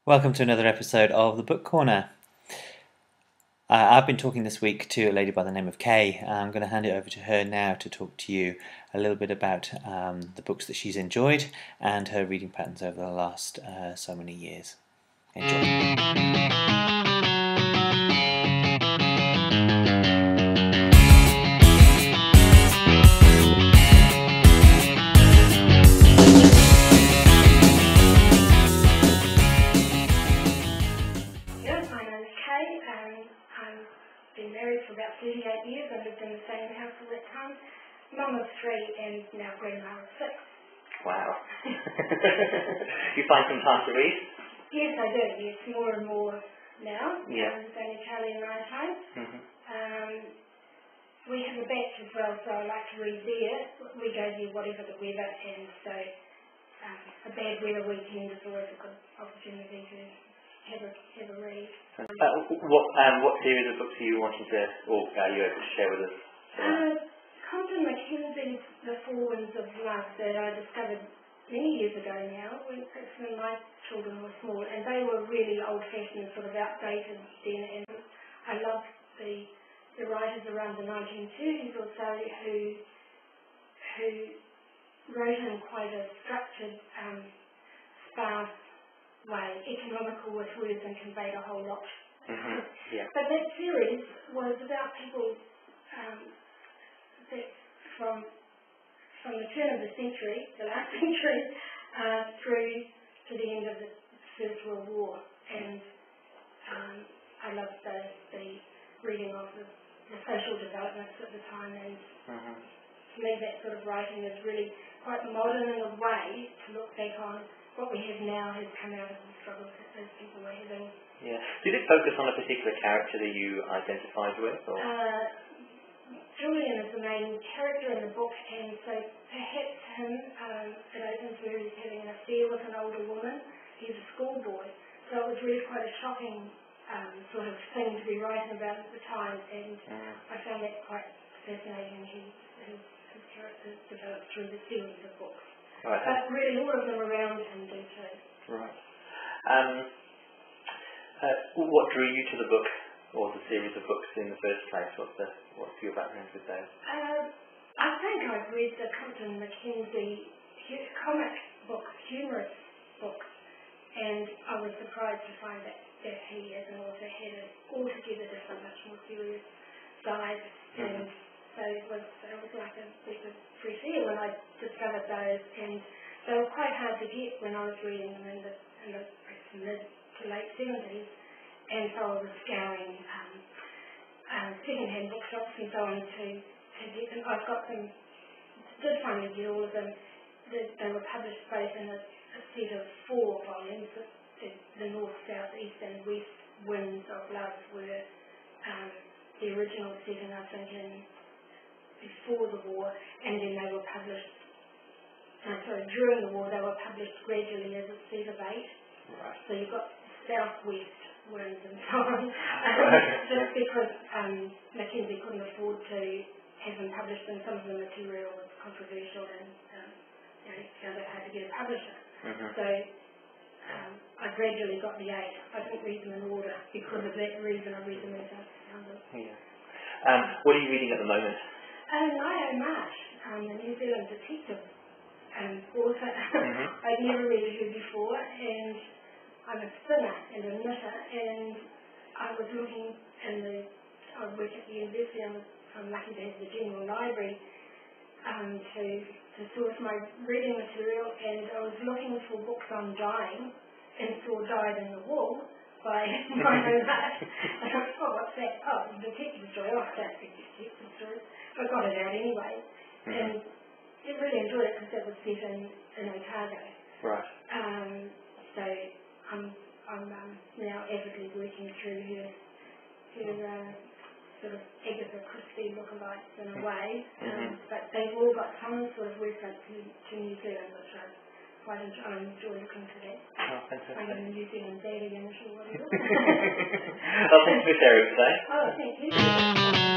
Welcome to another episode of the Book Corner. I've been talking this week to a lady by the name of Kay. I'm going to hand it over to her now to talk to you a little bit about the books that she's enjoyed and her reading patterns over the last so many years. Enjoy. Been married for about 38 years. I lived in the same house all that time. Mum of 3 and now grandma of 6. Wow. You find some time to read? Yes, I do. Yes, more and more now. Yeah. It's only Charlie and I time. Mm-hmm. We have a batch as well, so I like to read there. We go there whatever the weather, and so a bad weather weekend is always a good opportunity to have a read. What series of books are you wanting to, or are you able to share with us? Compton McKenzie, The Four Winds of Love, that I discovered many years ago now, when my children were small, and they were really old-fashioned, sort of outdated then, and I loved the writers around the 1930s or so who wrote in quite a structured, sparse way, economical with words, and conveyed a whole lot. Mm-hmm. Yeah. But that series was about people that from the turn of the century, the last century, through to the end of the First World War, and I loved the reading of the social developments at the time, and to me that sort of writing is really quite modern in a way to look back on. What we have now has come out of the struggles that those people were having. Yeah. Did it focus on a particular character that you identified with? Or? Julian is the main character in the book, and so perhaps him, it opens where he's having an affair with an older woman. He's a schoolboy, so it was really quite a shocking sort of thing to be writing about at the time, and I found that quite fascinating. His character developed through the series of books. Right. But really all of them around him do too. Right. What drew you to the book, or the series of books in the first place? What's your background with those? I think I've read the Compton McKenzie comic books, humorous books, and I was surprised to find that he as an author had an altogether different, much more serious side, and so it was like a breath of fresh air when I discovered those, and they were quite hard to get when I was reading them in the mid to late 70s, and so I was scouring second-hand bookshops and so on to get them. I've got them, did finally get all of them. They were published both in a set of 4 volumes. The North, South, East and West Winds of Love were the original setting, I think, before the war, and then they were published, during the war they were published gradually as a set of 8. Right. So you've got South-West Winds and so on, just because Mackenzie couldn't afford to have them published, and some of the material was controversial, and found it hard to get a publisher. So I gradually got the 8. I didn't read them in order because of that reason. I read them as I found them. Yeah. What are you reading at the moment? Nio Marsh, the New Zealand detective author. I'd never read her before, and I'm a spinner and a knitter, and I was looking I work at the university, I'm lucky to have the general library to source my reading material, and I was looking for books on dyeing, and saw Dyed in the Wool by Nio Marsh. I thought, what's that? Oh, detective story. I don't read detective stories. I got it out anyway, and I really enjoyed it because it was set in Otago. Right. So I'm now avidly working through her sort of Agatha Christie lookalikes in a way, but they've all got some sort of reference to New Zealand, which I quite enjoy looking for that. Oh, fantastic. I'm a New Zealand daddy, I'm sure what it is. Well, thanks for sharing today. Oh, thank you.